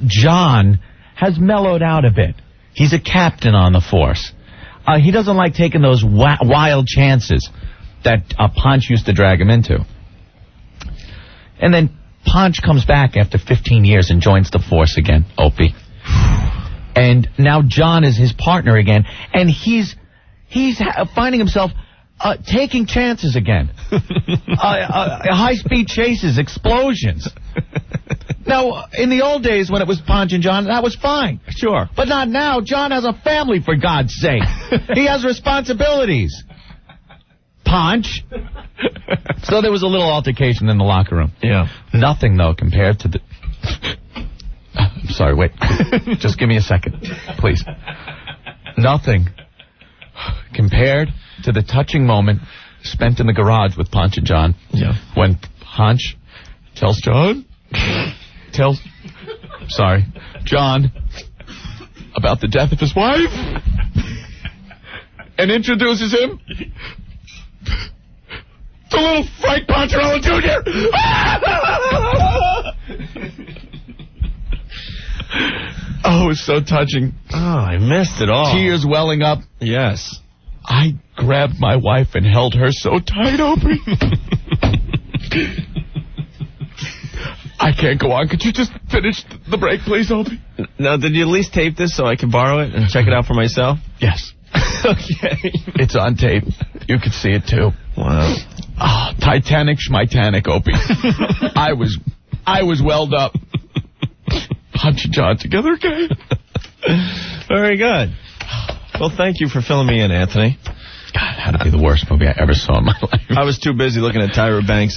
John has mellowed out a bit. He's a captain on the force. He doesn't like taking those wild chances that Ponch used to drag him into. And then Ponch comes back after 15 years and joins the force again, Opie. And now John is his partner again, and he's finding himself taking chances again. High-speed chases, explosions. Now, in the old days when it was Ponch and John, that was fine. Sure. But not now. John has a family, for God's sake. He has responsibilities. Ponch. So there was a little altercation in the locker room. Yeah. Nothing, though, compared to the... I'm sorry, wait. Just give me a second, please. Nothing compared to the touching moment spent in the garage with Ponch and John. Yeah. When Ponch tells John about the death of his wife and introduces him to little Frank Poncherello Jr. Oh, it was so touching. Oh, I missed it all. Tears welling up. Yes. I grabbed my wife and held her so tight, Opie. I can't go on. Could you just finish the break, please, Opie? Now, did you at least tape this so I can borrow it and check it out for myself? Yes. Okay. It's on tape. You could see it, too. Wow. Oh, Titanic schmitanic, Opie. I was welled up. Ponch and John together again. Very good. Well, thank you for filling me in, Anthony. God, that'd be the worst movie I ever saw in my life. I was too busy looking at Tyra Banks'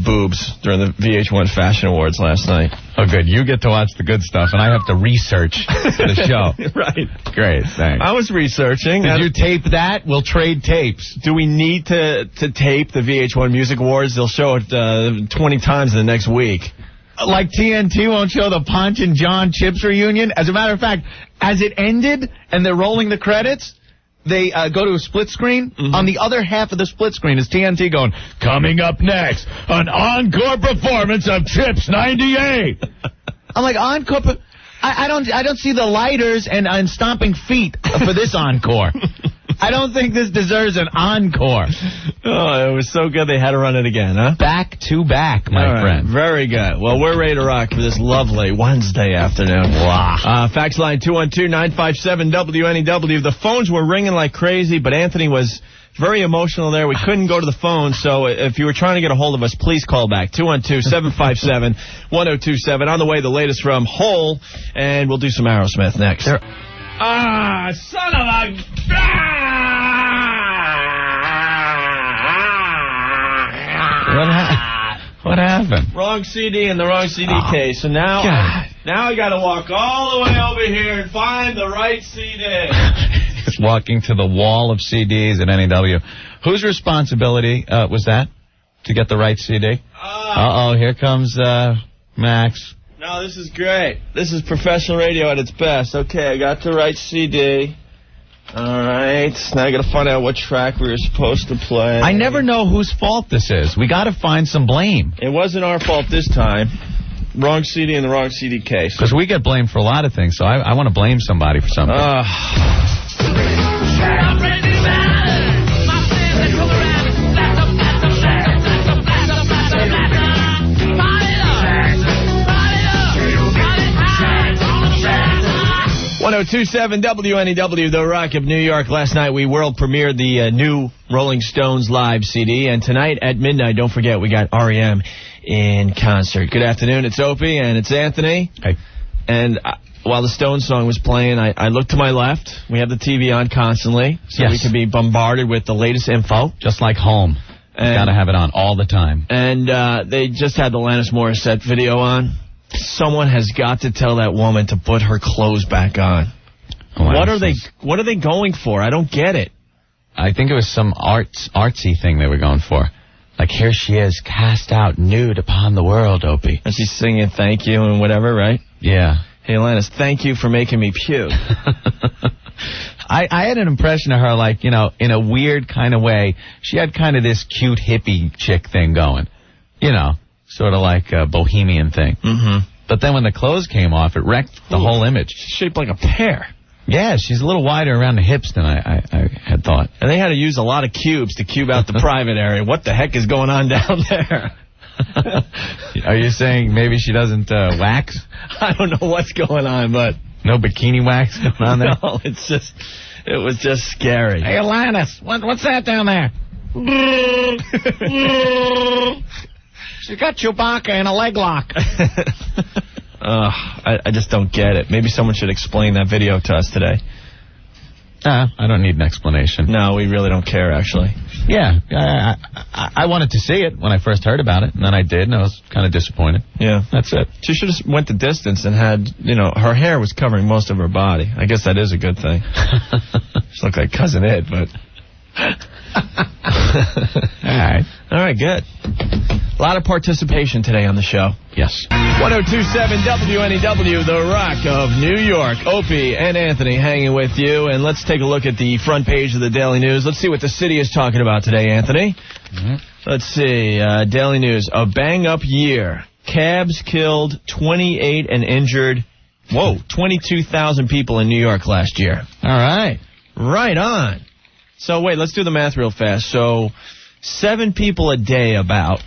boobs during the VH1 Fashion Awards last night. Oh, good. You get to watch the good stuff, and I have to research the show. Right. Great, thanks. I was researching. Did you tape that? We'll trade tapes. Do we need to tape the VH1 Music Awards? They'll show it 20 times in the next week. Like TNT won't show the Ponch and John Chips reunion? As a matter of fact, as it ended and they're rolling the credits, they go to a split screen. Mm-hmm. On the other half of the split screen is TNT going, coming up next, an encore performance of Chips 98. I'm like, encore? I don't see the lighters and stomping feet for this encore. I don't think this deserves an encore. Oh, it was so good they had to run it again, huh? Back to back, my friend. Very good. Well, we're ready to rock for this lovely Wednesday afternoon. Wow. Fax line 212-957-WNEW. The phones were ringing like crazy, but Anthony was very emotional there. We couldn't go to the phone, so if you were trying to get a hold of us, please call back. 212-757-1027. On the way, the latest from Hole, and we'll do some Aerosmith next. Son of a... What happened? Wrong CD in the wrong CD case. So now I got to walk all the way over here and find the right CD. He's walking to the wall of CDs at NEW. Whose responsibility was that to get the right CD? Here comes Max. No, this is great. This is professional radio at its best. Okay, I got the right CD. All right. Now I got to find out what track we were supposed to play. I never know whose fault this is. We got to find some blame. It wasn't our fault this time. Wrong CD in the wrong CD case. Because we get blamed for a lot of things, so I want to blame somebody for something. .1027 WNEW, The Rock of New York. Last night we world premiered the new Rolling Stones live CD, and tonight at midnight, don't forget, we got R.E.M. in concert. Good afternoon, it's Opie, and it's Anthony. Hey. And while the Stones song was playing, I looked to my left. We have the TV on constantly, so we can be bombarded with the latest info. Just like home. Got to have it on all the time. And they just had the Alanis Morissette video on. Someone has got to tell that woman to put her clothes back on. What are they going for? I don't get it. I think it was some artsy thing they were going for. Like, here she is, cast out nude upon the world, Opie. And she's singing thank you and whatever, right? Yeah. Hey, Alanis, thank you for making me puke. I had an impression of her, like, you know, in a weird kind of way. She had kind of this cute hippie chick thing going. You know, sort of like a bohemian thing. Mm-hmm. But then when the clothes came off, it wrecked the whole image. She's shaped like a pear. Yeah, she's a little wider around the hips than I had thought. And they had to use a lot of cubes to cube out the private area. What the heck is going on down there? Are you saying maybe she doesn't wax? I don't know what's going on, but... No bikini wax going on there? No, it was just scary. Hey, Alanis, what's that down there? She's got Chewbacca in a leg lock. I just don't get it. Maybe someone should explain that video to us today. I don't need an explanation. No, we really don't care, actually. Yeah, I wanted to see it when I first heard about it, and then I did, and I was kind of disappointed. Yeah. That's it. She should have went the distance and had, her hair was covering most of her body. I guess that is a good thing. She looked like Cousin Ed, but... All right, good. A lot of participation today on the show. Yes. 1027 WNEW, The Rock of New York. Opie and Anthony hanging with you. And let's take a look at the front page of the Daily News. Let's see what the city is talking about today, Anthony. Let's see. Daily News. A bang-up year. Cabs killed 28 and injured, 22,000 people in New York last year. All right. Right on. So, wait, let's do the math real fast. So, 7 people a day about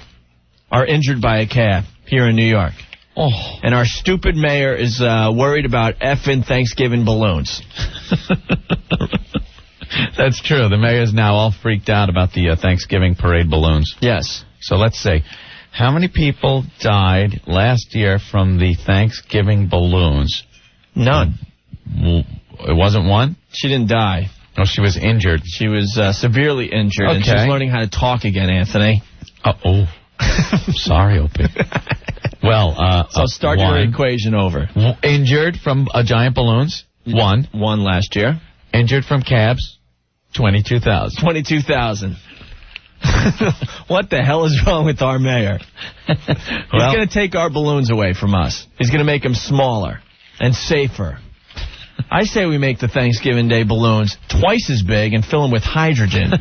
are injured by a cab here in New York. Oh. And our stupid mayor is worried about effing Thanksgiving balloons. That's true. The mayor's now all freaked out about the Thanksgiving parade balloons. Yes. So let's see. How many people died last year from the Thanksgiving balloons? None. It wasn't one? She didn't die. No, she was injured. She was severely injured, Okay. and she's learning how to talk again, Anthony. Uh-oh. Sorry, Opie. Well, so start your equation over. Injured from giant balloons, 1. 1 last year. Injured from cabs, 22,000. 22,000. What the hell is wrong with our mayor? He's going to take our balloons away from us. He's going to make them smaller and safer. I say we make the Thanksgiving Day balloons twice as big and fill them with hydrogen.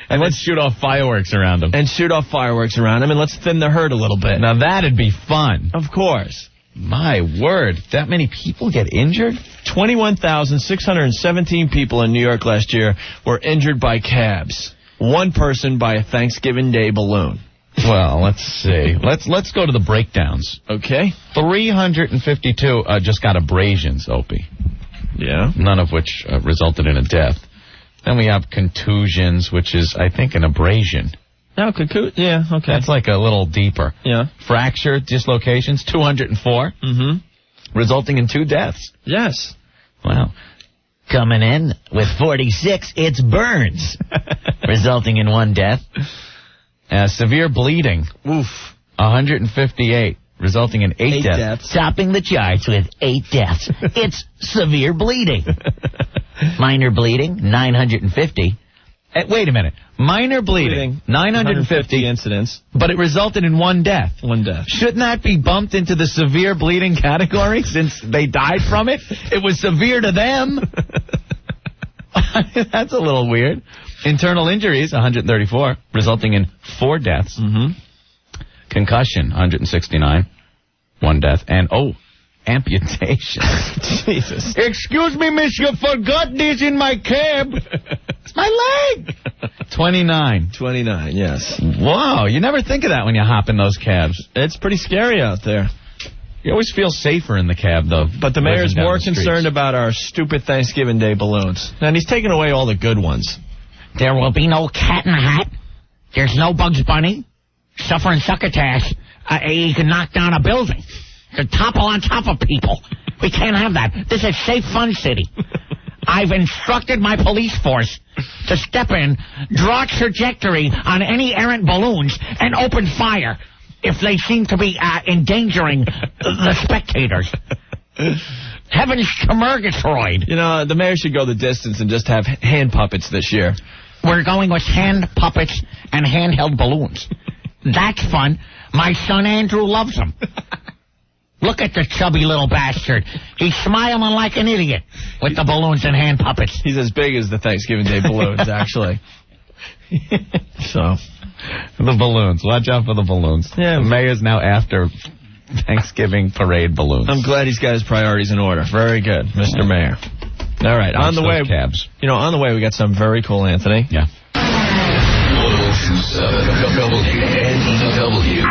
And let's shoot off fireworks around them. And shoot off fireworks around them, and let's thin the herd a little bit. Now, that'd be fun. Of course. My word. That many people get injured? 21,617 people in New York last year were injured by cabs. 1 person by a Thanksgiving Day balloon. Well, let's see. Let's go to the breakdowns. Okay. 352 just got abrasions, Opie. Yeah. None of which resulted in a death. Then we have contusions, which is, I think, an abrasion. No, yeah, okay. That's like a little deeper. Yeah. Fracture dislocations, 204. Resulting in 2 deaths. Yes. Wow. Coming in with 46, it's burns, resulting in 1 death. Severe bleeding. Oof. 158, resulting in 8 deaths. Topping the charts with 8 deaths. It's severe bleeding. Minor bleeding, 950. Wait a minute. Minor bleeding, 950 incidents. But it resulted in 1 death. 1 death. Shouldn't that be bumped into the severe bleeding category since they died from it? It was severe to them. That's a little weird. Internal injuries, 134, resulting in 4 deaths. Concussion, 169, 1 death. And, amputation. Jesus. Excuse me, miss, you forgot this in my cab. It's my leg. 29. 29, yes. Wow, you never think of that when you hop in those cabs. It's pretty scary out there. You always feel safer in the cab, though. But the mayor's more concerned about our stupid Thanksgiving Day balloons. And he's taking away all the good ones. There will be no cat in the hat. There's no Bugs Bunny. Suffer and succotash. He can knock down a building. To topple on top of people. We can't have that. This is safe fun city. I've instructed my police force to step in, draw trajectory on any errant balloons, and open fire if they seem to be endangering the spectators. Heavens to Murgatroyd. You know, the mayor should go the distance and just have hand puppets this year. We're going with hand puppets and handheld balloons. That's fun. My son Andrew loves them. Look at the chubby little bastard. He's smiling like an idiot with the balloons and hand puppets. He's as big as the Thanksgiving Day balloons, actually. So, the balloons. Watch out for the balloons. Yeah. The mayor's now after Thanksgiving parade balloons. I'm glad he's got his priorities in order. Very good, Mr. Mayor. All right, on the way, cabs. on the way we got something very cool, Anthony. Yeah. 1027 WNEW.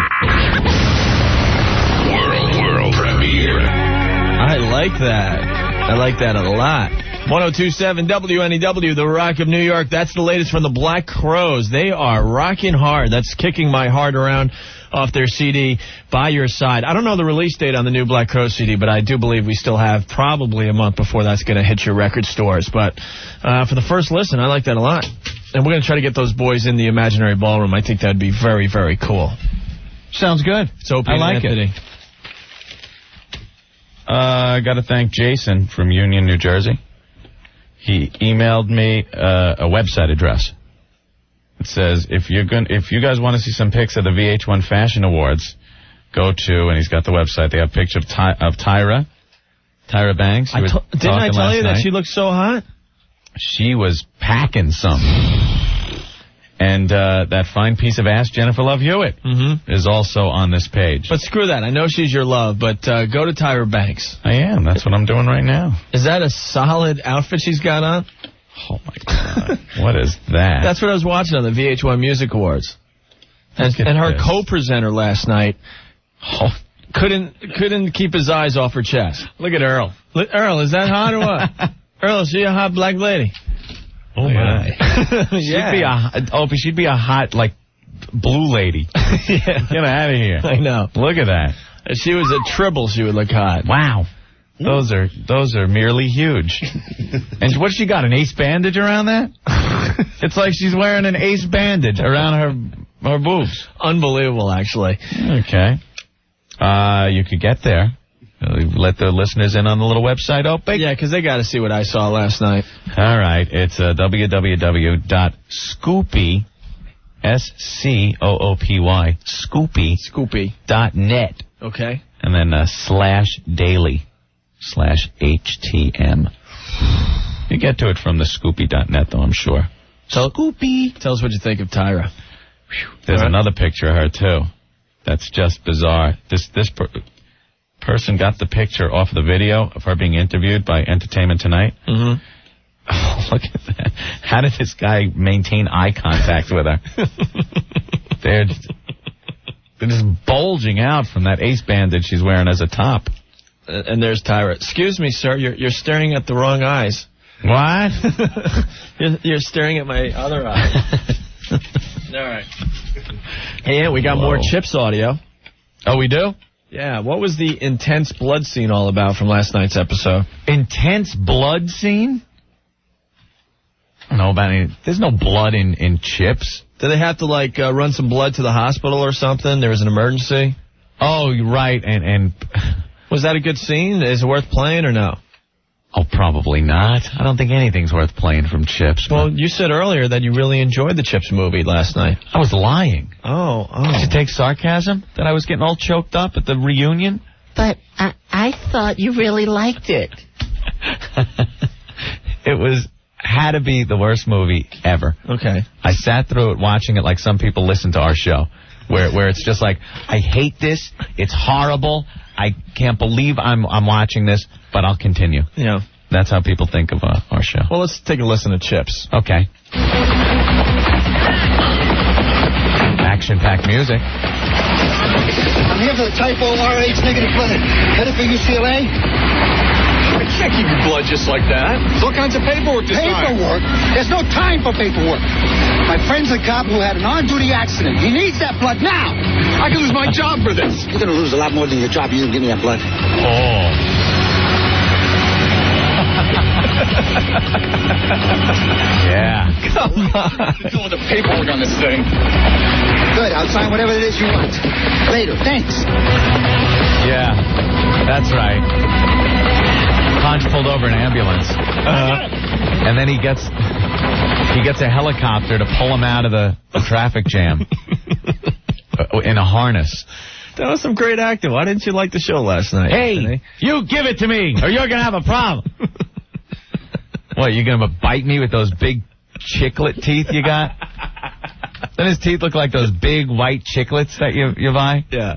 World premiere. I like that. I like that a lot. 1027 WNEW, the Rock of New York. That's the latest from the Black Crowes. They are rocking hard. That's Kicking My Heart Around off their CD, By Your Side. I don't know the release date on the new Black Crowes CD, but I do believe we still have probably a month before that's going to hit your record stores. But for the first listen, I like that a lot. And we're going to try to get those boys in the imaginary ballroom. I think that'd be very, very cool. Sounds good. It's Opie I like and Anthony. it. I got to thank Jason from Union, New Jersey. He emailed me a website address. It says, if you guys want to see some pics of the VH1 Fashion Awards, go to, and he's got the website. They have a picture of Tyra Banks. Didn't I tell you that she looked so hot? She was packing some. And that fine piece of ass, Jennifer Love Hewitt, is also on this page. But screw that. I know she's your love, but go to Tyra Banks. I am. That's what I'm doing right now. Is that a solid outfit she's got on? Oh, my God. What is that? That's what I was watching on the VH1 Music Awards. And her co-presenter last night couldn't keep his eyes off her chest. Look at Earl. Earl, is that hot or what? Earl, is she a hot black lady? Oh, my. Yeah. She'd be a hot, like, blue lady. Yeah. Get out of here. I know. Look at that. If she was a tribble, she would look hot. Wow. Those are merely huge. And what she got, an ace bandage around that? It's like she's wearing an ace bandage around her boobs. Unbelievable, actually. Okay. You could get there. Let the listeners in on the little website, Opie? Yeah, because they got to see what I saw last night. All right. It's www.scoopy, SCOOPY, Scoopy.net. Okay. And then /daily/HTM. You get to it from the Scoopy.net, though, I'm sure. Scoopy. Tell us what you think of Tyra. There's another picture of her, too. That's just bizarre. This person got the picture off the video of her being interviewed by Entertainment Tonight. Mm-hmm. Oh, look at that. How did this guy maintain eye contact with her? They're just bulging out from that ace bandage she's wearing as a top. And there's Tyra. Excuse me, sir. You're staring at the wrong eyes. What? You're staring at my other eye. All right. Hey, yeah, we got more Chips audio. Oh, we do? Yeah. What was the intense blood scene all about from last night's episode? Intense blood scene? I don't know about any. There's no blood in Chips. Did they have to, like, run some blood to the hospital or something? There was an emergency? Oh, right. And was that a good scene? Is it worth playing or no? Oh, probably not. I don't think anything's worth playing from Chips. Well, you said earlier that you really enjoyed the Chips movie last night. I was lying. Oh. Did you take sarcasm? That I was getting all choked up at the reunion? But I thought you really liked it. It had to be the worst movie ever. Okay. I sat through it watching it like some people listen to our show, where it's just like, I hate this. It's horrible. I can't believe I'm watching this, but I'll continue. Yeah. That's how people think of our show. Well, let's take a listen to Chips. Okay. Action-packed music. I'm here for the typo RH negative blood. Headed for UCLA? I can't keep your blood just like that. There's all kinds of paperwork to sign. Paperwork? There's no time for paperwork. My friend's a cop who had an on-duty accident. He needs that blood now. I could lose my job for this. You're going to lose a lot more than your job. You didn't give me that blood. Oh. Yeah. Come on. I'm doing the paperwork on this thing. Good. I'll sign whatever it is you want. Later. Thanks. Yeah. That's right. Ponch pulled over an ambulance. And then he gets a helicopter to pull him out of the traffic jam in a harness. That was some great acting. Why didn't you like the show last night? Hey, you give it to me, or you're going to have a problem. What, you're going to bite me with those big chiclet teeth you got? Then his teeth look like those big white chiclets that you buy? Yeah.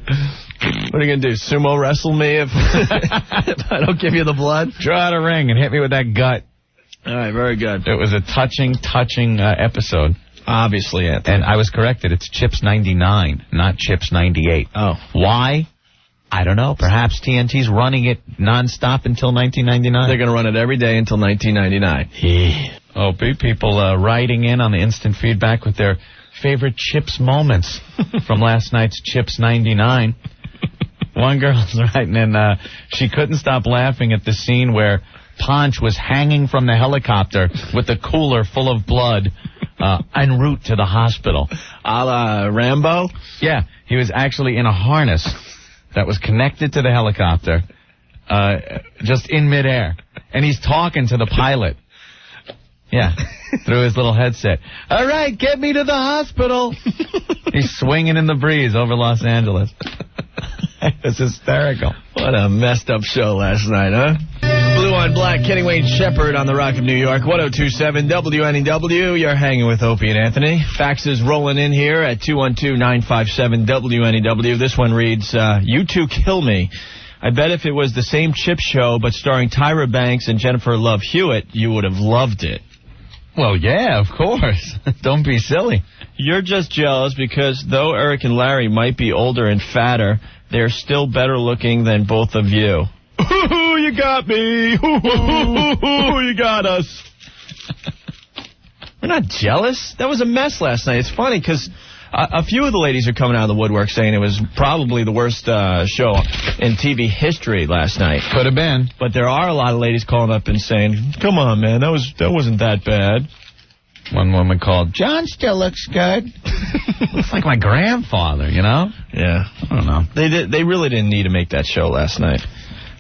What are you going to do, sumo wrestle me if I don't give you the blood? Draw out a ring and hit me with that gut. All right, very good. It was a touching episode. Obviously, Anthony. And I was corrected. It's Chips 99, not Chips 98. Oh. Why? I don't know. Perhaps TNT's running it nonstop until 1999. They're going to run it every day until 1999. Opie, people writing in on the instant feedback with their favorite Chips moments from last night's Chips 99. One girl's writing in, she couldn't stop laughing at the scene where Ponch was hanging from the helicopter with a cooler full of blood en route to the hospital. A la Rambo? Yeah, he was actually in a harness that was connected to the helicopter, just in midair. And he's talking to the pilot. Yeah, through his little headset. All right, get me to the hospital. He's swinging in the breeze over Los Angeles. It's hysterical. What a messed up show last night, huh? Blue on Black, Kenny Wayne Shepherd on the Rock of New York, 1027 WNEW. You're hanging with Opie and Anthony. Faxes rolling in here at 212-957 WNEW. This one reads, you two kill me. I bet if it was the same Chip show but starring Tyra Banks and Jennifer Love Hewitt, you would have loved it. Well, yeah, of course. Don't be silly. You're just jealous because though Eric and Larry might be older and fatter, they're still better looking than both of you. You got me. You got us. We're not jealous. That was a mess last night. It's funny because a few of the ladies are coming out of the woodwork saying it was probably the worst show in TV history last night. Could have been. But there are a lot of ladies calling up and saying, come on, man, that wasn't that bad. One woman called, John still looks good. Looks like my grandfather, you know? Yeah. I don't know. They really didn't need to make that show last night.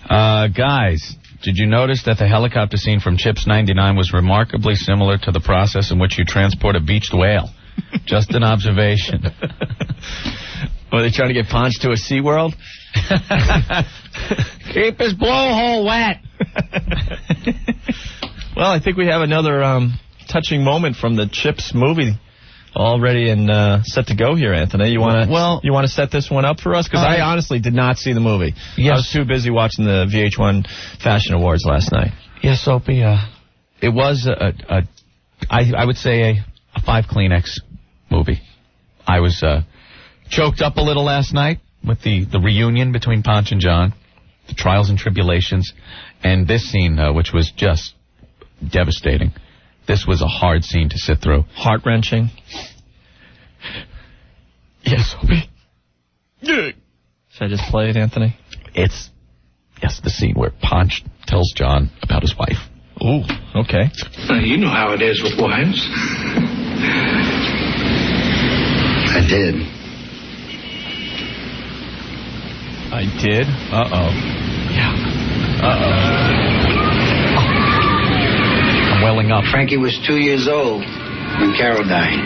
Guys, did you notice that the helicopter scene from Chips 99 was remarkably similar to the process in which you transport a beached whale? Just an observation. Were they trying to get Ponch to a SeaWorld? Keep his blowhole wet. Well, I think we have another touching moment from the Chips movie all ready and set to go here, Anthony. You want to set this one up for us? Because I honestly did not see the movie. Yes. I was too busy watching the VH1 Fashion Awards last night. Yes, Opie. It was I would say a 5 Kleenex movie. I was choked up a little last night with the reunion between Ponch and John, the trials and tribulations, and this scene, which was just devastating. This was a hard scene to sit through. Heart-wrenching. Yes, Opie. Should I just play it, Anthony? It's the scene where Ponch tells John about his wife. Ooh, okay. You know how it is with wives. I did. I did? Uh-oh. Yeah. Uh-oh. I'm welling up. Frankie was 2 years old when Carol died.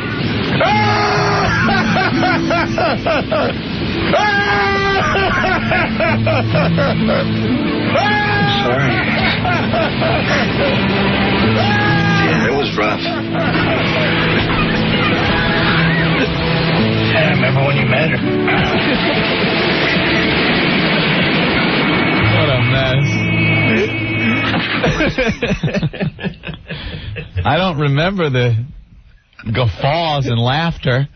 Sorry. Yeah, it was rough. I remember when you met her. What a mess. I don't remember the guffaws and laughter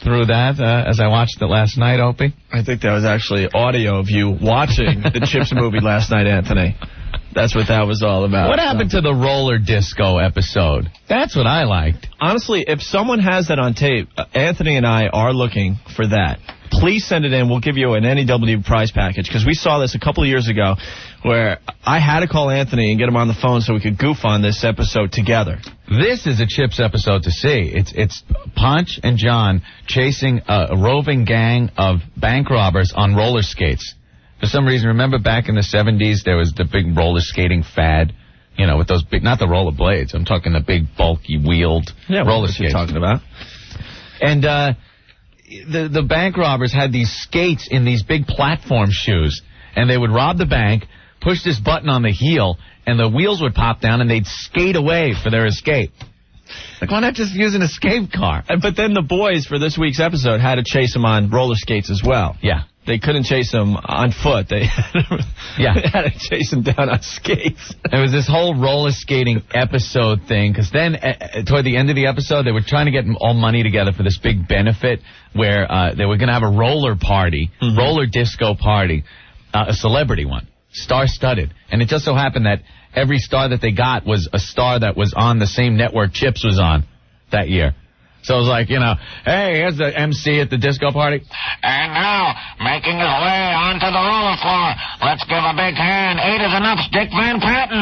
through that as I watched it last night, Opie. I think that was actually audio of you watching the Chips movie last night, Anthony. That's what that was all about. What happened to the roller disco episode? That's what I liked. Honestly, if someone has that on tape, Anthony and I are looking for that. Please send it in. We'll give you an NEW prize package, because we saw this a couple of years ago where I had to call Anthony and get him on the phone so we could goof on this episode together. This is a Chips episode to see. It's Ponch and John chasing a roving gang of bank robbers on roller skates. For some reason, remember back in the 70s, there was the big roller skating fad, you know, with those big, not the roller blades, I'm talking the big, bulky, wheeled roller skates. You're talking about. And the bank robbers had these skates in these big platform shoes, and they would rob the bank, push this button on the heel, and the wheels would pop down, and they'd skate away for their escape. Like, why not just use an escape car? But then the boys for this week's episode had to chase them on roller skates as well. Yeah. they couldn't chase him on foot. They had to chase him down on skates. It was this whole roller skating episode thing, because then toward the end of the episode, they were trying to get all money together for this big benefit where they were going to have a roller party, roller disco party, a celebrity one, star-studded. And it just so happened that every star that they got was a star that was on the same network Chips was on that year. So it was like, hey, here's the MC at the disco party. And now, making his way onto the roller floor, let's give a big hand. 8 is enough, Dick Van Patten.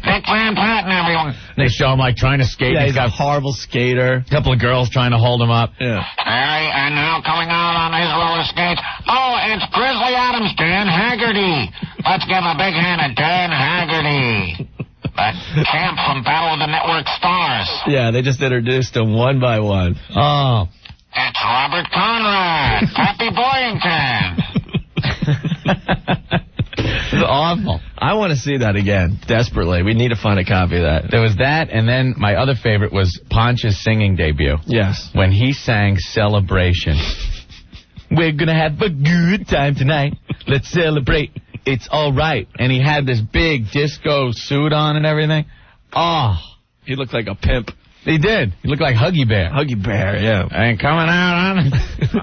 Dick Van Patten, everyone. They show him, like, trying to skate. Yeah, he's got a horrible skater. A couple of girls trying to hold him up. Yeah. And now coming out on his roller skates. Oh, it's Grizzly Adams, Dan Haggerty. Let's give a big hand to Dan Haggerty. That champ from Battle of the Network Stars. Yeah, they just introduced him one by one. Oh. It's Robert Conrad. Happy Boyington. It's awful. I want to see that again, desperately. We need to find a copy of that. There was that, and then my other favorite was Ponch's singing debut. Yes. When he sang Celebration. We're going to have a good time tonight. Let's celebrate. It's all right. And he had this big disco suit on and everything. Oh. He looked like a pimp. He did. He looked like Huggy Bear. Huggy Bear, yeah. And coming out on... With the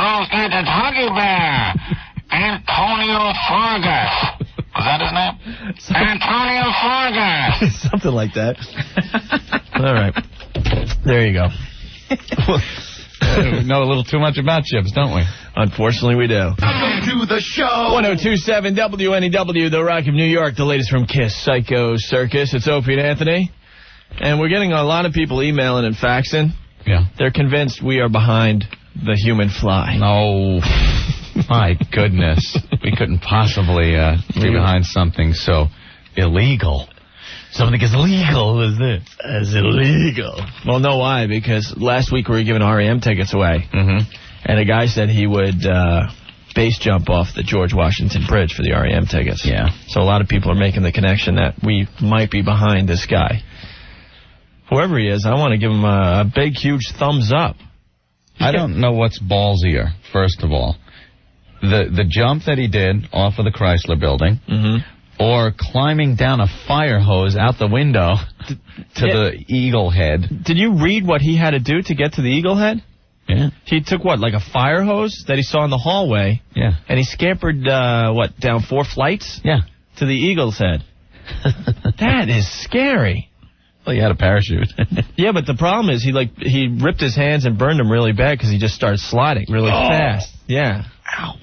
roll skate, it's Huggy Bear. Antonio Fargas. Was that his name? Antonio Fargas. Something like that. All right. There you go. We know a little too much about Chips, don't we? Unfortunately, we do. Welcome to the show. 1027 WNEW, The Rock of New York, the latest from Kiss Psycho Circus. It's Opie and Anthony. And we're getting a lot of people emailing and faxing. Yeah. They're convinced we are behind the human fly. Oh, my goodness. We couldn't possibly be behind something so illegal. Something as illegal as this. As illegal. Well, no, why? Because last week we were giving REM tickets away. Mm-hmm. And a guy said he would base jump off the George Washington Bridge for the REM tickets. Yeah. So a lot of people are making the connection that we might be behind this guy. Whoever he is, I want to give him a big, huge thumbs up. I don't know what's ballsier, first of all. The jump that he did off of the Chrysler building, or climbing down a fire hose out the window to the Eagle Head. Did you read what he had to do to get to the Eagle Head? Yeah. He took, like a fire hose that he saw in the hallway? Yeah. And he scampered, down 4 flights? Yeah. To the Eagle's Head. That is scary. Well, he had a parachute. Yeah, but the problem is he ripped his hands and burned them really bad because he just started sliding really fast. Yeah. Ow.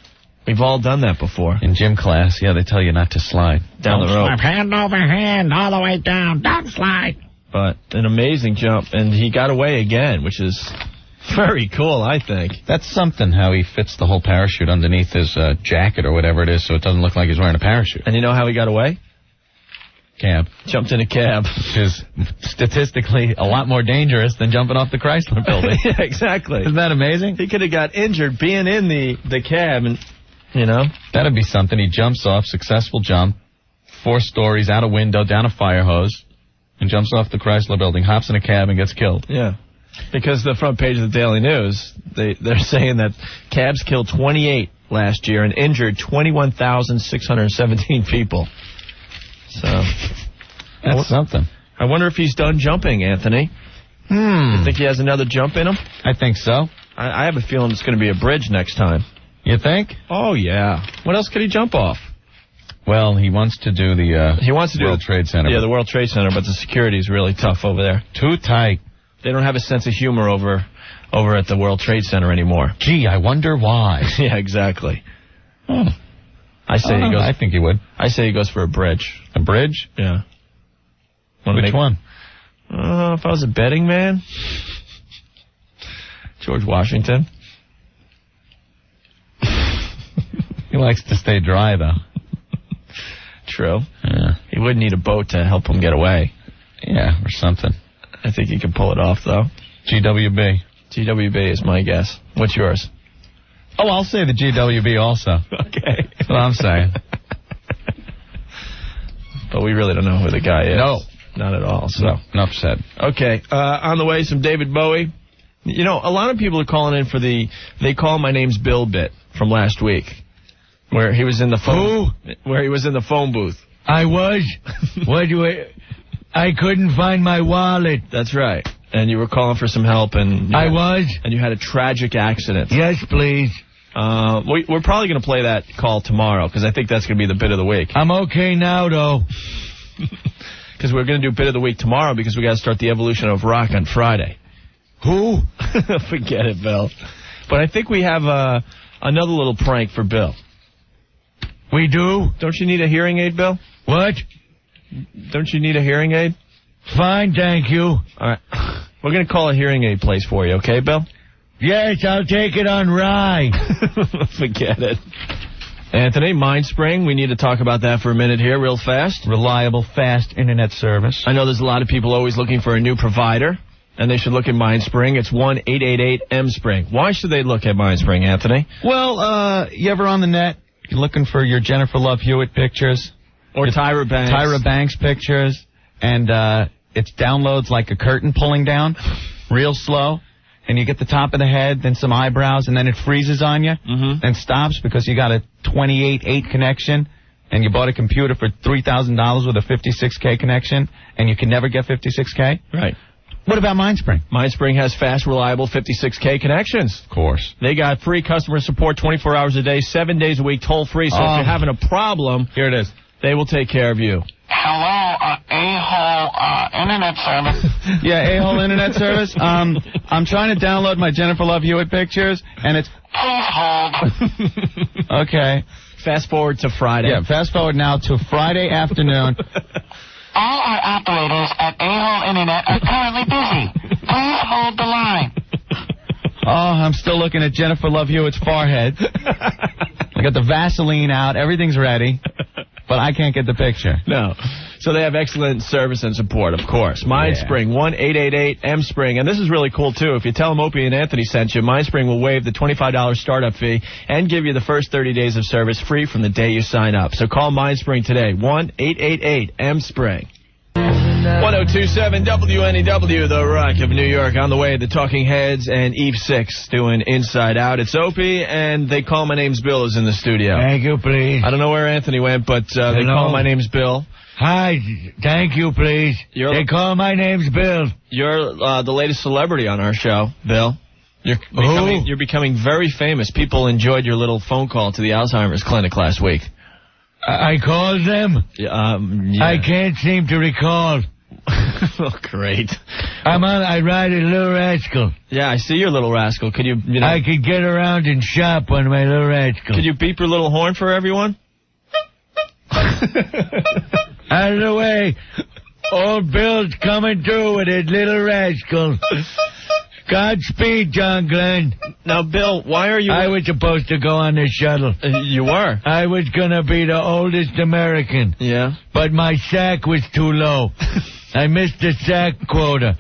We've all done that before. In gym class, yeah, they tell you not to slide. Down the rope. Hand over hand, all the way down. Don't slide. But an amazing jump, and he got away again, which is very cool, I think. That's something, how he fits the whole parachute underneath his jacket or whatever it is, so it doesn't look like he's wearing a parachute. And you know how he got away? Cab. Jumped in a cab. Which is statistically a lot more dangerous than jumping off the Chrysler building. Yeah, exactly. Isn't that amazing? He could have got injured being in the cab, and, That'd be something. He jumps off, successful jump, 4 stories, out a window, down a fire hose, and jumps off the Chrysler building, hops in a cab, and gets killed. Yeah. Because the front page of the Daily News, they're saying that cabs killed 28 last year and injured 21,617 people. So that's something. I wonder if he's done jumping, Anthony. You think he has another jump in him? I think so. I have a feeling it's going to be a bridge next time. You think? Oh, yeah. What else could he jump off? Well, he wants to do the World Trade Center. Yeah, the World Trade Center, but the security is really tough over there. Too tight. They don't have a sense of humor over at the World Trade Center anymore. Gee, I wonder why. Yeah, exactly. I think he would. I say he goes for a bridge. A bridge? Yeah. Which one? If I was a betting man, George Washington. He likes to stay dry, though. True. Yeah. He would need a boat to help him get away. Yeah, or something. I think he could pull it off, though. GWB. GWB is my guess. What's yours? Oh, I'll say the GWB also. Okay. That's what I'm saying. But we really don't know who the guy is. No. Not at all. So enough said. Okay. On the way, some David Bowie. You know, a lot of people are calling in for the "They Call My Name's Bill" bit from last week, where he was in the phone. Where he was in the phone booth. I was. I couldn't find my wallet. That's right. And you were calling for some help, and and you had a tragic accident. Yes, please. We're probably going to play that call tomorrow because I think that's going to be the bit of the week. I'm okay now, though. Because we're going to do bit of the week tomorrow because we got to start the evolution of rock on Friday. Who? Forget it, Bill. But I think we have another little prank for Bill. We do? Don't you need a hearing aid, Bill? What? Don't you need a hearing aid? Fine, thank you. All right. We're going to call a hearing aid place for you, okay, Bill? Yes, I'll take it on ride. Forget it. Anthony, MindSpring, we need to talk about that for a minute here real fast. Reliable, fast internet service. I know there's a lot of people always looking for a new provider, and they should look at MindSpring. It's 1-888-M-SPRING. Why should they look at MindSpring, Anthony? Well, you ever on the net, you're looking for your Jennifer Love Hewitt pictures? Or Tyra Banks. Tyra Banks pictures, and it downloads like a curtain pulling down, real slow. And you get the top of the head, then some eyebrows, and then it freezes on you, and stops because you got a 28.8 connection, and you bought a computer for $3,000 with a 56K connection, and you can never get 56K? Right. What about MindSpring? MindSpring has fast, reliable 56K connections. Of course. They got free customer support 24 hours a day, 7 days a week, toll-free. So if you're having a problem, here it is. They will take care of you. Hello, A-hole internet service. Yeah, A-hole internet service. I'm trying to download my Jennifer Love Hewitt pictures, and it's... Please hold. Okay. Fast forward to Friday. Yeah, fast forward now to Friday afternoon. All our operators at A-hole internet are currently busy. Please hold the line. Oh, I'm still looking at Jennifer Love Hewitt's forehead. I got the Vaseline out. Everything's ready. But I can't get the picture. No. So they have excellent service and support, of course. MindSpring, 1-888-M-SPRING. And this is really cool, too. If you tell them Opie and Anthony sent you, MindSpring will waive the $25 startup fee and give you the first 30 days of service free from the day you sign up. So call MindSpring today, 1-888-M-SPRING. 1027 WNEW, The Rock of New York, on the way. The Talking Heads and Eve 6 doing Inside Out. It's Opie, and They Call My Name's Bill is in the studio. Thank you, please. I don't know where Anthony went, but They Call My Name's Bill. Hi, thank you, please. They Call My Name's Bill. You're the latest celebrity on our show, Bill. You're becoming very famous. People enjoyed your little phone call to the Alzheimer's clinic last week. I called them? Yeah. I can't seem to recall. Oh, great. I ride a Little Rascal. Yeah, I see your Little Rascal. Could you know... I could get around and shop on my Little Rascal. Could you beep your little horn for everyone? Out of the way. Old Bill's coming through with his Little Rascal. Godspeed, John Glenn. Now, Bill, why are you... I was supposed to go on the shuttle. You were? I was going to be the oldest American. Yeah? But my sack was too low. I missed the sack quota.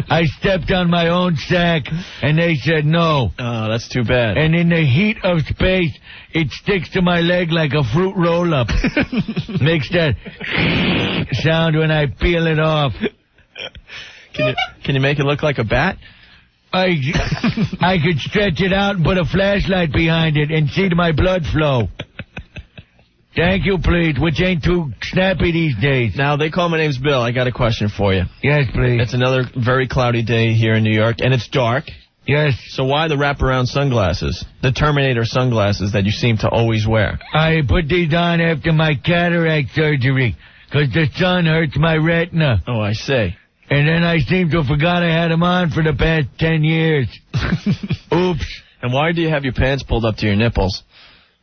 I stepped on my own sack, and they said no. Oh, that's too bad. And in the heat of space, it sticks to my leg like a fruit roll-up. Makes that sound when I peel it off. Can you make it look like a bat? I could stretch it out and put a flashlight behind it and see my blood flow. Thank you, please, which ain't too snappy these days. Now, They Call My Name's Bill. I got a question for you. Yes, please. It's another very cloudy day here in New York, and it's dark. Yes. So why the wraparound sunglasses? The Terminator sunglasses that you seem to always wear. I put these on after my cataract surgery, because the sun hurts my retina. Oh, I see. And then I seem to have forgot I had them on for the past 10 years. Oops. And why do you have your pants pulled up to your nipples?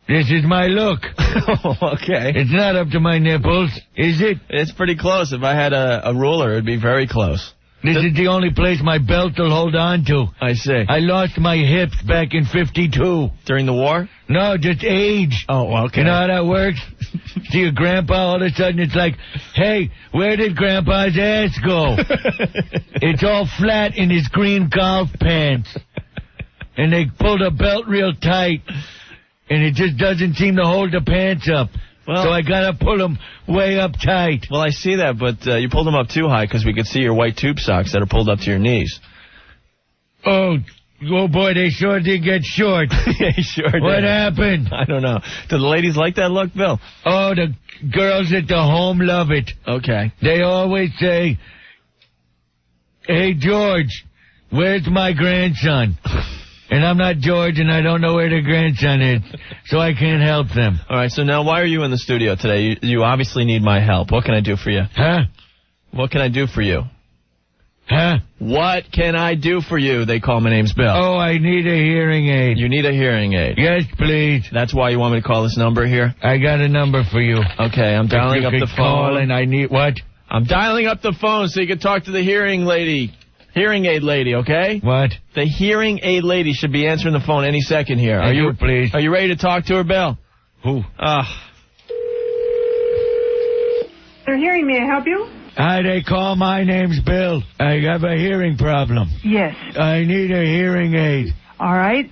This is my look. Okay. It's not up to my nipples, is it? It's pretty close. If I had a ruler, it'd be very close. This is the only place my belt will hold on to. I see. I lost my hips back in 52. During the war? No, just age. Oh, okay. You know how that works? See your grandpa, all of a sudden it's like, hey, where did grandpa's ass go? It's all flat in his green golf pants. And they pulled a belt real tight. And it just doesn't seem to hold the pants up. Well, so I got to pull them way up tight. Well, I see that, but you pulled them up too high because we could see your white tube socks that are pulled up to your knees. Oh, boy, they sure did get short. They sure did. What happened? I don't know. Do the ladies like that look, Bill? Oh, the girls at the home love it. Okay. They always say, "Hey, George, where's my grandson?" And I'm not George, and I don't know where the grandson is, so I can't help them. All right, so now why are you in the studio today? You obviously need my help. What can I do for you? Huh? What can I do for you? Huh? What can I do for you? They call my name's Bill. Oh, I need a hearing aid. You need a hearing aid. Yes, please. That's why you want me to call this number here? I got a number for you. Okay, I'm dialing up the phone. Call and I need what? I'm dialing up the phone so you can talk to the hearing aid lady, okay? What? The hearing aid lady should be answering the phone any second here. Are you, please? Are you ready to talk to her, Bill? Who? They're hearing. May I help you? Hi, they call. My name's Bill. I have a hearing problem. Yes. I need a hearing aid. All right.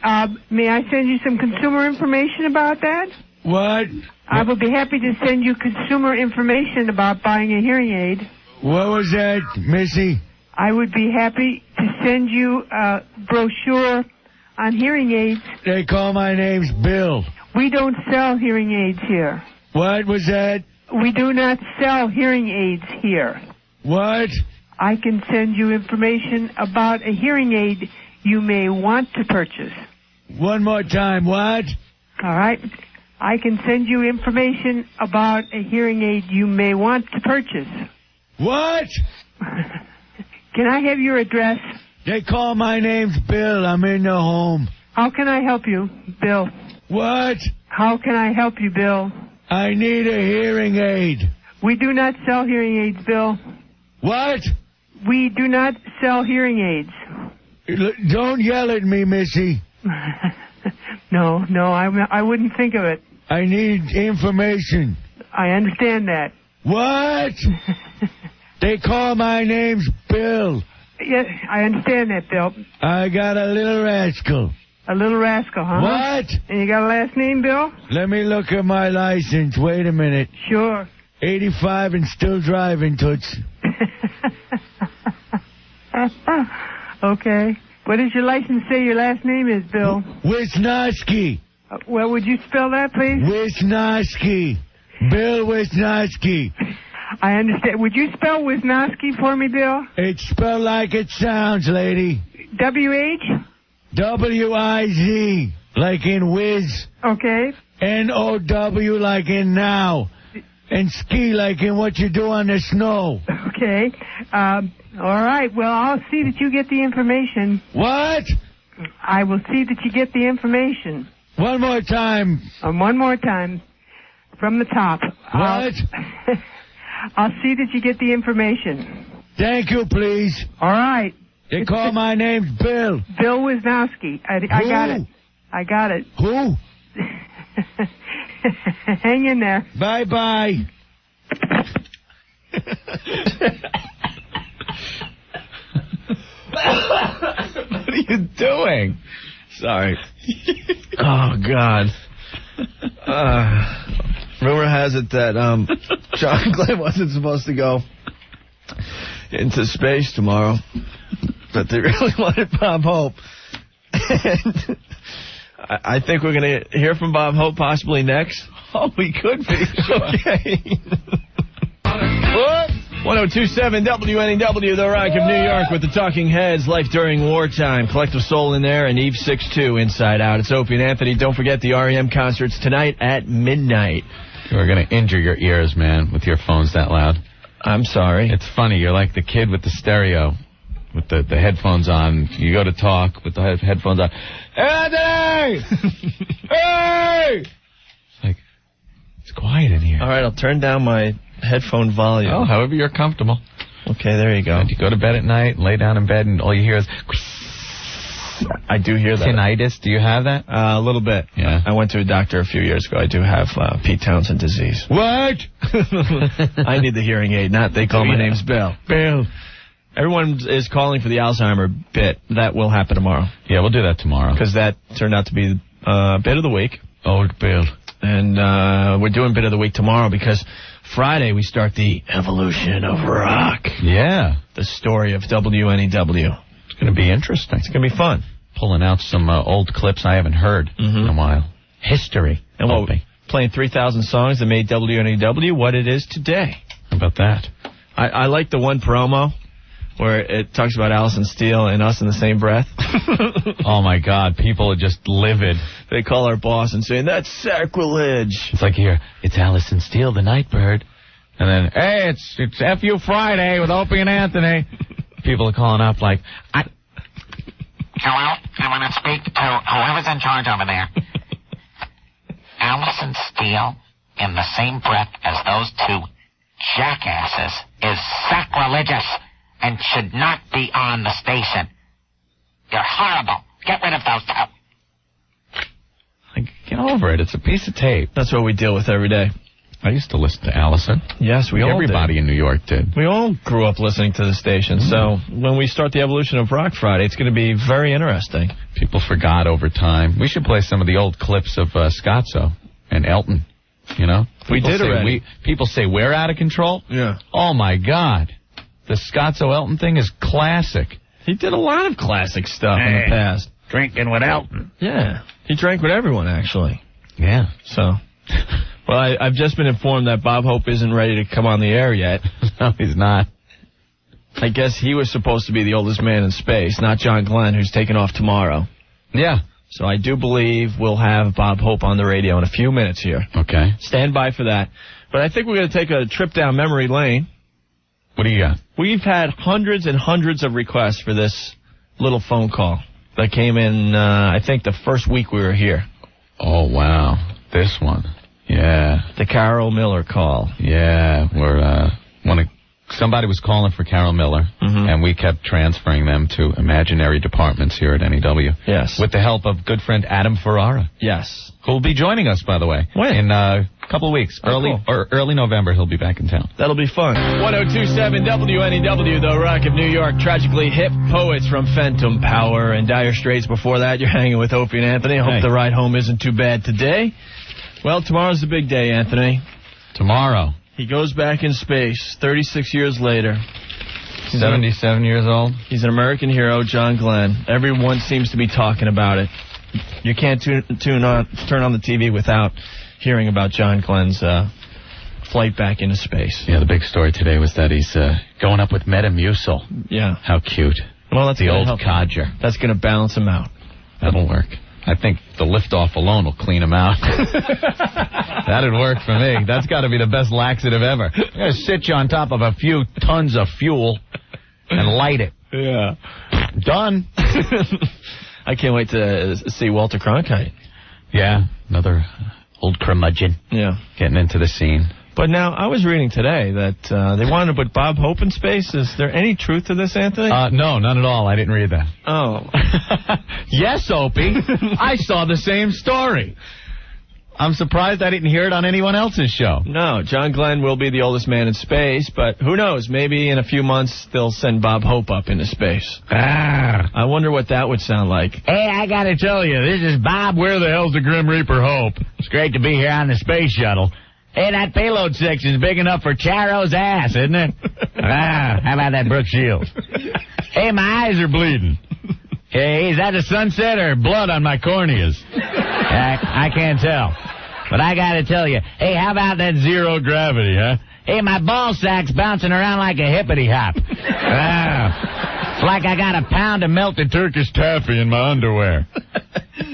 May I send you some consumer information about that? What? I will be happy to send you consumer information about buying a hearing aid. What was that, Missy? I would be happy to send you a brochure on hearing aids. They call. My name's Bill. We don't sell hearing aids here. What was that? We do not sell hearing aids here. What? I can send you information about a hearing aid you may want to purchase. One more time, what? All right. I can send you information about a hearing aid you may want to purchase. What? Can I have your address? They call. My name's Bill. I'm in the home. How can I help you, Bill? What? How can I help you, Bill? I need a hearing aid. We do not sell hearing aids, Bill. What? We do not sell hearing aids. Don't yell at me, Missy. No, I wouldn't think of it. I need information. I understand that. What? They call. My name's Bill. Yes, I understand that, Bill. I got a little rascal. A little rascal, huh? What? And you got a last name, Bill? Let me look at my license. Wait a minute. Sure. 85 and still driving, Toots. Okay. What does your license say your last name is, Bill? Wisnowski. Well, would you spell that, please? Wisnowski. Bill Wisnowski. I understand. Would you spell Wisnowski for me, Bill? It's spelled like it sounds, lady. W-H? W-I-Z, like in whiz. Okay. N-O-W, like in now. And ski, like in what you do on the snow. Okay. All right. Well, I'll see that you get the information. What? I will see that you get the information. One more time. One more time. From the top. What? I'll see that you get the information. Thank you, please. All right. They call. My name's Bill. Bill Wisnowski. I got it. I got it. Who? Hang in there. Bye-bye. What are you doing? Sorry. Oh, God. Rumor has it that John Glenn wasn't supposed to go into space tomorrow, but they really wanted Bob Hope. And I think we're going to hear from Bob Hope possibly next. Oh, we could be. Okay. What? 102.7 WNEW, The Rock of New York, with the Talking Heads, Life During Wartime, Collective Soul in there, and Eve 6-2, Inside Out. It's Opie and Anthony. Don't forget the REM concerts tonight at midnight. You're going to injure your ears, man, with your phones that loud. I'm sorry. It's funny. You're like the kid with the stereo, with the headphones on. You go to talk with the headphones on. Anthony! Hey! It's like, it's quiet in here. All right, I'll turn down my headphone volume. Oh, however you're comfortable. Okay, there you go. And you go to bed at night and lay down in bed and all you hear is... I do hear that. Tinnitus, do you have that? A little bit. Yeah. I went to a doctor a few years ago. I do have Pete Townsend disease. What? I need the hearing aid, not they call my name's Bill. Bill. Everyone is calling for the Alzheimer bit. That will happen tomorrow. Yeah, we'll do that tomorrow. Because that turned out to be bit of the week. Old Bill. And we're doing bit of the week tomorrow because Friday we start the evolution of rock. Yeah. The story of WNEW. It's going to be interesting. It's going to be fun. Pulling out some old clips I haven't heard in a while. History. And we'll be playing 3,000 songs that made WNEW what it is today. How about that? I like the one promo where it talks about Allison Steele and us in the same breath. Oh, my God. People are just livid. They call our boss and say, that's sacrilege. It's like here, it's Allison Steele, the Nightbird. And then, hey, it's F.U. Friday with Opie and Anthony. People are calling up like, Hello? I want to speak to whoever's in charge over there. Allison Steele, in the same breath as those two jackasses, is sacrilegious and should not be on the station. You're horrible. Get rid of those two. like, get over it. It's a piece of tape. That's what we deal with every day. I used to listen to Allison. Yes, we all did. Everybody in New York did. We all grew up listening to the station. So when we start the evolution of Rock Friday, it's going to be very interesting. People forgot over time. We should play some of the old clips of Scotzo and Elton. You know? We did already. People say we're out of control. Yeah. Oh, my God. The Scotzo Elton thing is classic. He did a lot of classic stuff in the past. Drinking with Elton. Yeah. He drank with everyone, actually. Yeah. So... Well, I've just been informed that Bob Hope isn't ready to come on the air yet. No, he's not. I guess he was supposed to be the oldest man in space, not John Glenn, who's taking off tomorrow. Yeah. So I do believe we'll have Bob Hope on the radio in a few minutes here. Okay. Stand by for that. But I think we're going to take a trip down memory lane. What do you got? We've had hundreds and hundreds of requests for this little phone call that came in, I think, the first week we were here. Oh, wow. This one. Yeah. The Carol Miller call. Yeah. Somebody was calling for Carol Miller, and we kept transferring them to imaginary departments here at NEW. Yes. With the help of good friend Adam Ferrara. Yes. Who will be joining us, by the way. When? In a couple of weeks. Early November, he'll be back in town. That'll be fun. 1027 WNEW, the Rock of New York. Tragically hip poets from Phantom Power and Dire Straits. Before that, you're hanging with Opie and Anthony. I hope the ride home isn't too bad today. Well, tomorrow's the big day, Anthony. Tomorrow. He goes back in space 36 years later. 77 years old. He's an American hero, John Glenn. Everyone seems to be talking about it. You can't turn on the TV without hearing about John Glenn's flight back into space. Yeah, the big story today was that he's going up with Metamucil. Yeah. How cute. Well, that's the old codger. That's going to balance him out. That'll work. I think the liftoff alone will clean him out. That'd work for me. That's got to be the best laxative ever. You got to sit you on top of a few tons of fuel and light it. Yeah. Done. I can't wait to see Walter Cronkite. Yeah, another old curmudgeon. Yeah. Getting into the scene. But now, I was reading today that they wanted to put Bob Hope in space. Is there any truth to this, Anthony? No, none at all. I didn't read that. Oh. Yes, Opie. I saw the same story. I'm surprised I didn't hear it on anyone else's show. No, John Glenn will be the oldest man in space, but who knows? Maybe in a few months they'll send Bob Hope up into space. I wonder what that would sound like. Hey, I gotta tell you, this is Bob. Where the hell's the Grim Reaper Hope? It's great to be here on the space shuttle. Hey, that payload section's big enough for Charo's ass, isn't it? How about that Brooke Shields? Hey, my eyes are bleeding. Hey, is that a sunset or blood on my corneas? I can't tell. But I gotta tell you, hey, how about that zero gravity, huh? Hey, my ball sack's bouncing around like a hippity hop. It's like I got a pound of melted Turkish taffy in my underwear.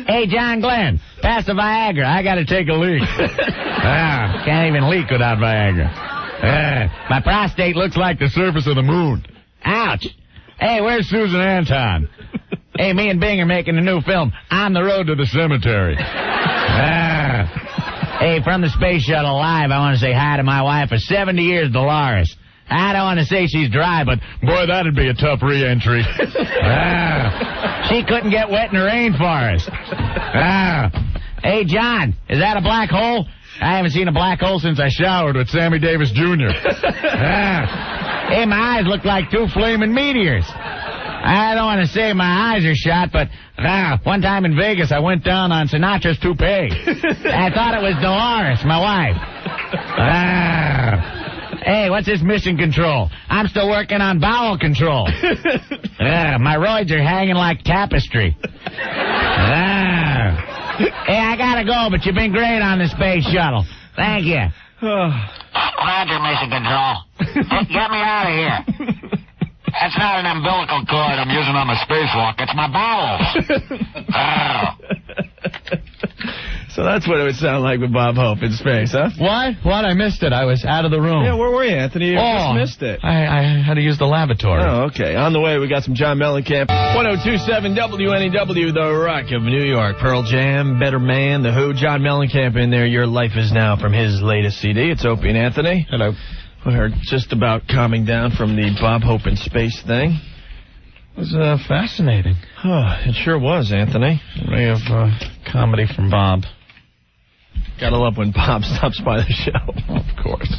Hey, John Glenn, pass the Viagra. I gotta take a leak. Can't even leak without Viagra. My prostate looks like the surface of the moon. Ouch. Hey, where's Susan Anton? Hey, me and Bing are making a new film, On the Road to the Cemetery. Hey, from the Space Shuttle Live, I want to say hi to my wife of 70 years, Dolores. I don't want to say she's dry, but boy, that'd be a tough re-entry. She couldn't get wet in the rainforest. Hey, John, is that a black hole? I haven't seen a black hole since I showered with Sammy Davis Jr. Hey, my eyes look like two flaming meteors. I don't want to say my eyes are shot, but one time in Vegas, I went down on Sinatra's toupee. I thought it was Dolores, my wife. Hey, what's this mission control? I'm still working on bowel control. My roids are hanging like tapestry. Hey, I gotta go, but you've been great on the space shuttle. Thank you. Roger, Mission Control. Get me out of here. That's not an umbilical cord I'm using on the spacewalk. It's my bowels. So that's what it would sound like with Bob Hope in space, huh? What? I missed it. I was out of the room. Yeah, where were you, Anthony? You just missed it. I had to use the lavatory. Oh, okay. On the way, we got some John Mellencamp. 102.7 WNEW, The Rock of New York. Pearl Jam, Better Man, The Who. John Mellencamp in there. Your Life Is Now from his latest CD. It's Opie and Anthony. Hello. We're just about calming down from the Bob Hope in space thing. It was fascinating. Oh, it sure was, Anthony. Ray of comedy from Bob. Gotta love when Bob stops by the show. Of course.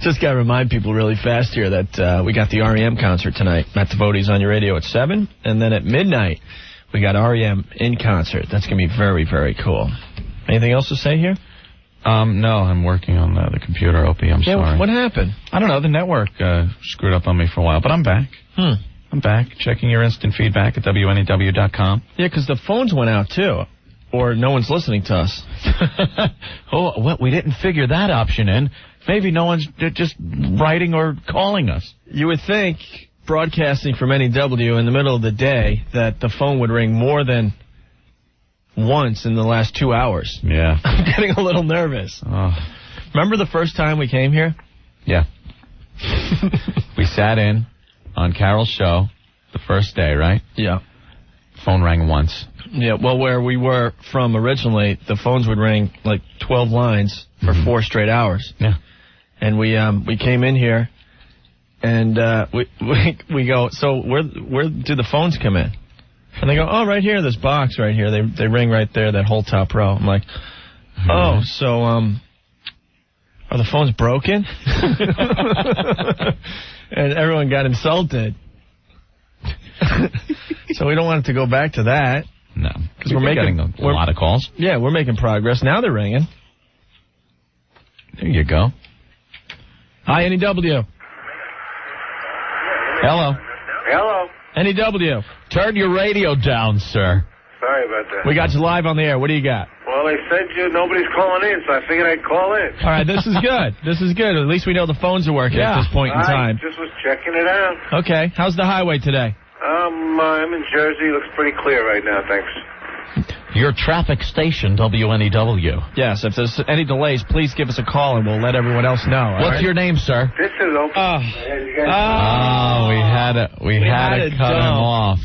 Just gotta remind people really fast here that we got the REM concert tonight. Matt Devote's on your radio at 7, and then at midnight we got REM in concert. That's gonna be very, very cool. Anything else to say here? No, I'm working on the computer, Opie. I'm sorry. What happened? I don't know. The network screwed up on me for a while, but I'm back. I'm back. Checking your instant feedback at WNEW.com. Yeah, because the phones went out, too. Or no one's listening to us. Oh, well, we didn't figure that option in. Maybe no one's just writing or calling us. You would think, broadcasting from NEW in the middle of the day, that the phone would ring more than once in the last 2 hours. Yeah. I'm getting a little nervous. Oh. Remember the first time we came here? Yeah. We sat in on Carol's show the first day, right? Yeah. Phone rang once. Yeah, well, where we were from originally, the phones would ring like 12 lines for 4 straight hours. Yeah. And we came in here, and we go, so where do the phones come in? And they go, oh, right here, this box right here. They ring right there, that whole top row. I'm like, oh, so are the phones broken? And everyone got insulted. So we don't want it to go back to that. No, because we're getting a lot of calls. Yeah, we're making progress. Now they're ringing. There you go. Hi, NEW. Hello. Hello. NEW. Turn your radio down, sir. Sorry about that. We got you live on the air. What do you got? Well, they said nobody's calling in, so I figured I'd call in. All right, this is good. This is good. At least we know the phones are working at this point in time. I just was checking it out. Okay. How's the highway today? I'm in Jersey. Looks pretty clear right now, thanks. Your traffic station, WNEW. Yes, if there's any delays, please give us a call and we'll let everyone else know. What's your name, sir? This is Opie. We had to cut him off.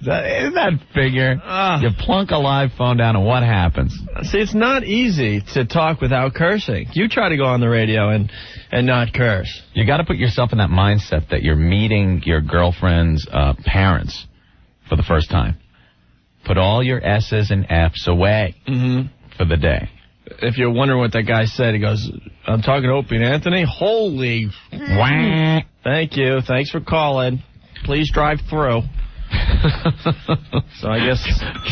Isn't that figure? You plunk a live phone down and what happens? See, it's not easy to talk without cursing. You try to go on the radio and not curse. You got to put yourself in that mindset that you're meeting your girlfriend's parents for the first time. Put all your S's and F's away for the day. If you're wondering what that guy said, he goes, I'm talking to Opie and Anthony. Holy. Wah. Thank you. Thanks for calling. Please drive through. So I guess...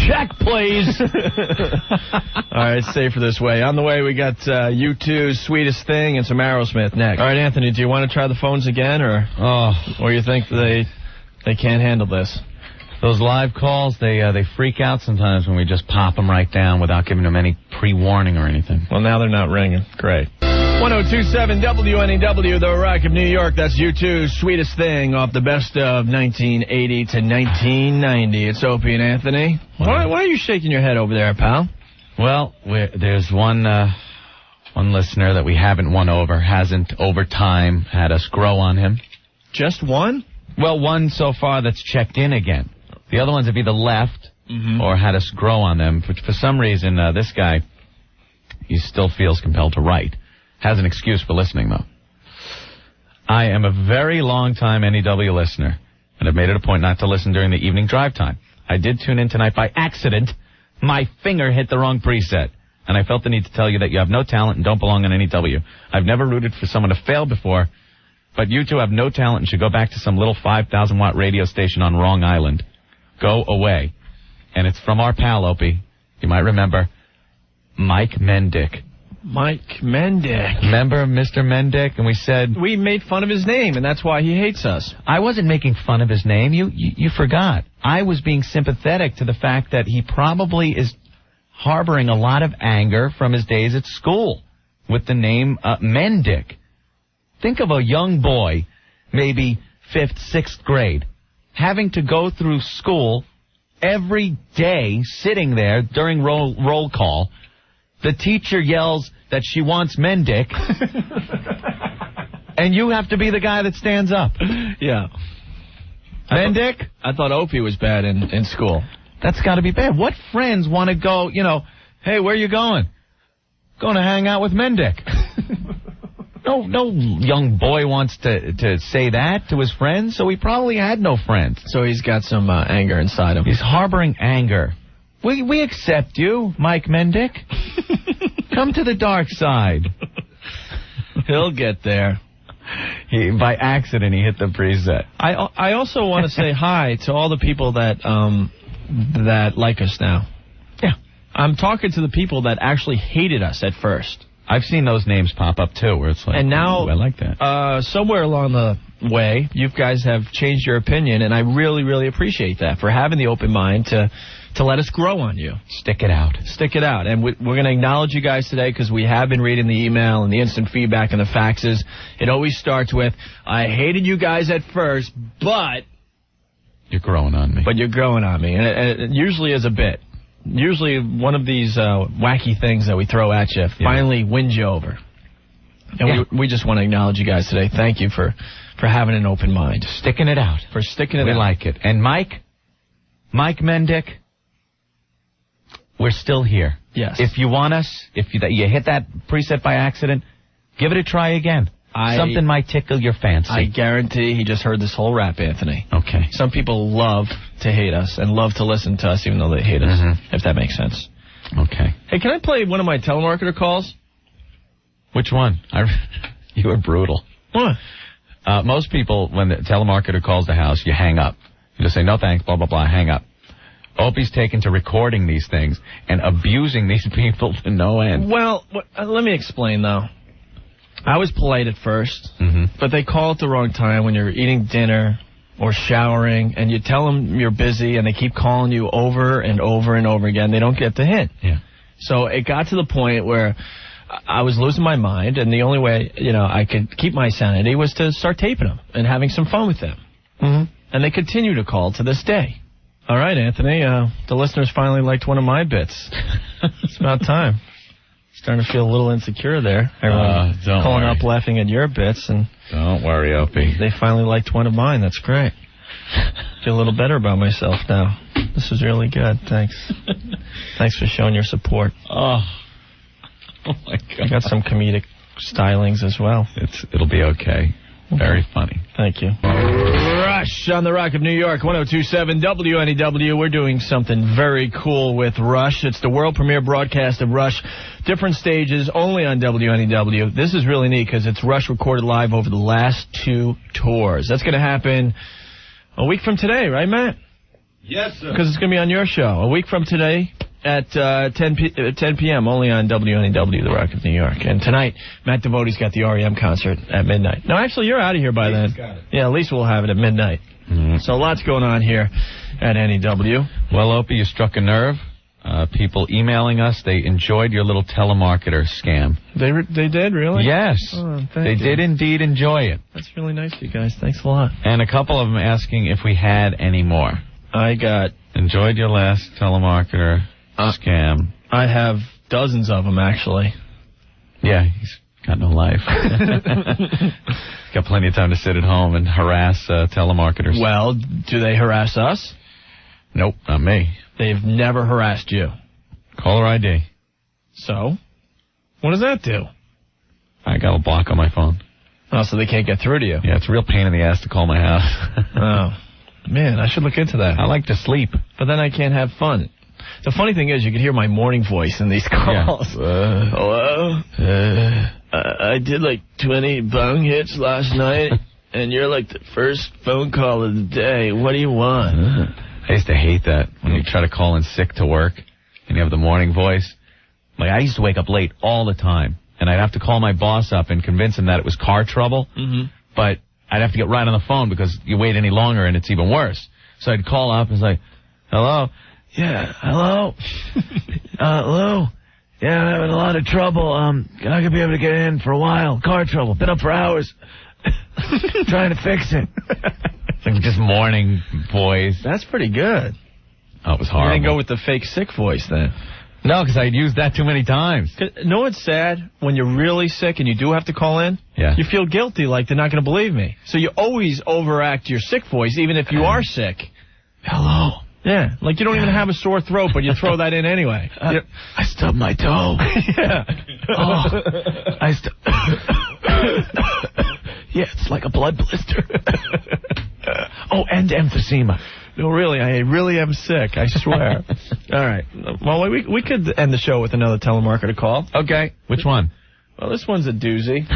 Check, please. All right, safer this way. On the way, we got U2's Sweetest Thing and some Aerosmith next. All right, Anthony, do you want to try the phones again, or you think they can't handle this? Those live calls, they freak out sometimes when we just pop them right down without giving them any pre-warning or anything. Well, now they're not ringing. Great. 102.7 WNEW, The Rock of New York. That's U2's Sweetest Thing off the best of 1980 to 1990. It's Opie and Anthony. Why are you shaking your head over there, pal? Well, there's one listener that we haven't won over, hasn't over time had us grow on him. Just one? Well, one so far that's checked in again. The other ones have either left or had us grow on them. For some reason, this guy, he still feels compelled to write. Has an excuse for listening, though. I am a very long-time NEW listener, and I've made it a point not to listen during the evening drive time. I did tune in tonight by accident. My finger hit the wrong preset, and I felt the need to tell you that you have no talent and don't belong on NEW. I've never rooted for someone to fail before, but you two have no talent and should go back to some little 5,000-watt radio station on Wrong Island. Go away. And it's from our pal, Opie. You might remember Mike Mendick. Mike Mendick. Remember Mr. Mendick? And we said... We made fun of his name, and that's why he hates us. I wasn't making fun of his name. You forgot. I was being sympathetic to the fact that he probably is harboring a lot of anger from his days at school with the name Mendick. Think of a young boy, maybe 5th, 6th grade, having to go through school every day, sitting there during roll call. The teacher yells that she wants Mendick, and you have to be the guy that stands up. Yeah. Mendick? I thought Opie was bad in school. That's got to be bad. What friends want to go, hey, where you going? Going to hang out with Mendick. No young boy wants to say that to his friends, so he probably had no friends. So he's got some anger inside him. He's harboring anger. We accept you, Mike Mendick. Come to the dark side. He'll get there. By accident, he hit the preset. I also want to say hi to all the people that like us now. Yeah. I'm talking to the people that actually hated us at first. I've seen those names pop up, too, where it's like, and now, I like that. Somewhere along the way, you guys have changed your opinion, and I really, really appreciate that, for having the open mind to let us grow on you. Stick it out. Stick it out. And we're going to acknowledge you guys today because we have been reading the email and the instant feedback and the faxes. It always starts with, I hated you guys at first, but... You're growing on me. But you're growing on me. And it usually is a bit. Usually one of these wacky things that we throw at you finally wins you over. And we just want to acknowledge you guys today. Thank you for having an open mind. Sticking it out. For sticking it out. We like it. And Mike Mendick, we're still here. Yes. If you want us, if you hit that preset by accident, give it a try again. Something might tickle your fancy. I guarantee he just heard this whole rap, Anthony. Okay. Some people love to hate us and love to listen to us even though they hate us, if that makes sense. Okay. Hey, can I play one of my telemarketer calls? Which one? You were brutal. What? Most people, when the telemarketer calls the house, you hang up. You just say, no thanks, blah, blah, blah, hang up. Opie's taken to recording these things and abusing these people to no end. Well, let me explain, though. I was polite at first, but they call at the wrong time when you're eating dinner or showering, and you tell them you're busy, and they keep calling you over and over and over again. They don't get the hint. Yeah. So it got to the point where I was losing my mind, and the only way I could keep my sanity was to start taping them and having some fun with them. And they continue to call to this day. All right, Anthony, the listeners finally liked one of my bits. It's about time. Starting to feel a little insecure there. Everyone calling up laughing at your bits. And don't worry, Opie. They finally liked one of mine. That's great. Feel a little better about myself now. This is really good. Thanks. Thanks for showing your support. Oh my God. I got some comedic stylings as well. It'll be okay. Very funny. Thank you. Rush on the Rock of New York, 102.7 WNEW. We're doing something very cool with Rush. It's the world premiere broadcast of Rush. Different stages, only on WNEW. This is really neat because it's Rush recorded live over the last 2 tours. That's going to happen a week from today, right, Matt? Yes, sir. Because it's going to be on your show. A week from today at 10 p.m. only on WNEW, The Rock of New York. And tonight, Matt Devote's got the REM concert at midnight. No, actually, you're out of here by then. Got it. Yeah, at least we'll have it at midnight. So lots going on here at NEW. Well, Opie, you struck a nerve. People emailing us, they enjoyed your little telemarketer scam. They did, really? Yes. Oh, they did indeed enjoy it. That's really nice of you guys. Thanks a lot. And a couple of them asking if we had any more. I got... Enjoyed your last telemarketer scam. I have dozens of them, actually. Yeah, he's got no life. Got plenty of time to sit at home and harass telemarketers. Well, do they harass us? Nope, not me. They've never harassed you. Caller ID. So? What does that do? I got a block on my phone. Oh, so they can't get through to you? Yeah, it's a real pain in the ass to call my house. Oh, man, I should look into that. I like to sleep. But then I can't have fun. The funny thing is, you can hear my morning voice in these calls. Yeah. Hello? I did like 20 bong hits last night, and you're like the first phone call of the day. What do you want? I used to hate that when you try to call in sick to work and you have the morning voice. Like, I used to wake up late all the time, and I'd have to call my boss up and convince him that it was car trouble. Mm-hmm. But I'd have to get right on the phone because you wait any longer and it's even worse. So I'd call up and it's like, hello? Yeah, hello? Hello? Yeah, I'm having a lot of trouble. I'm not going to be able to get in for a while. Car trouble. Been up for hours. Trying to fix it. It's like just morning voice. That's pretty good. Oh, it was horrible. You didn't go with the fake sick voice then? No, because I'd used that too many times. No, what's sad? When you're really sick and you do have to call in, you feel guilty, like they're not going to believe me. So you always overact your sick voice, even if you are sick. Hello. Yeah, like you don't even have a sore throat, but you throw that in anyway. I stubbed my toe. Yeah. Oh, yeah, it's like a blood blister. Oh, and emphysema. No, really, I really am sick, I swear. All right. Well, we could end the show with another telemarketer call. Okay. Which one? Well, this one's a doozy.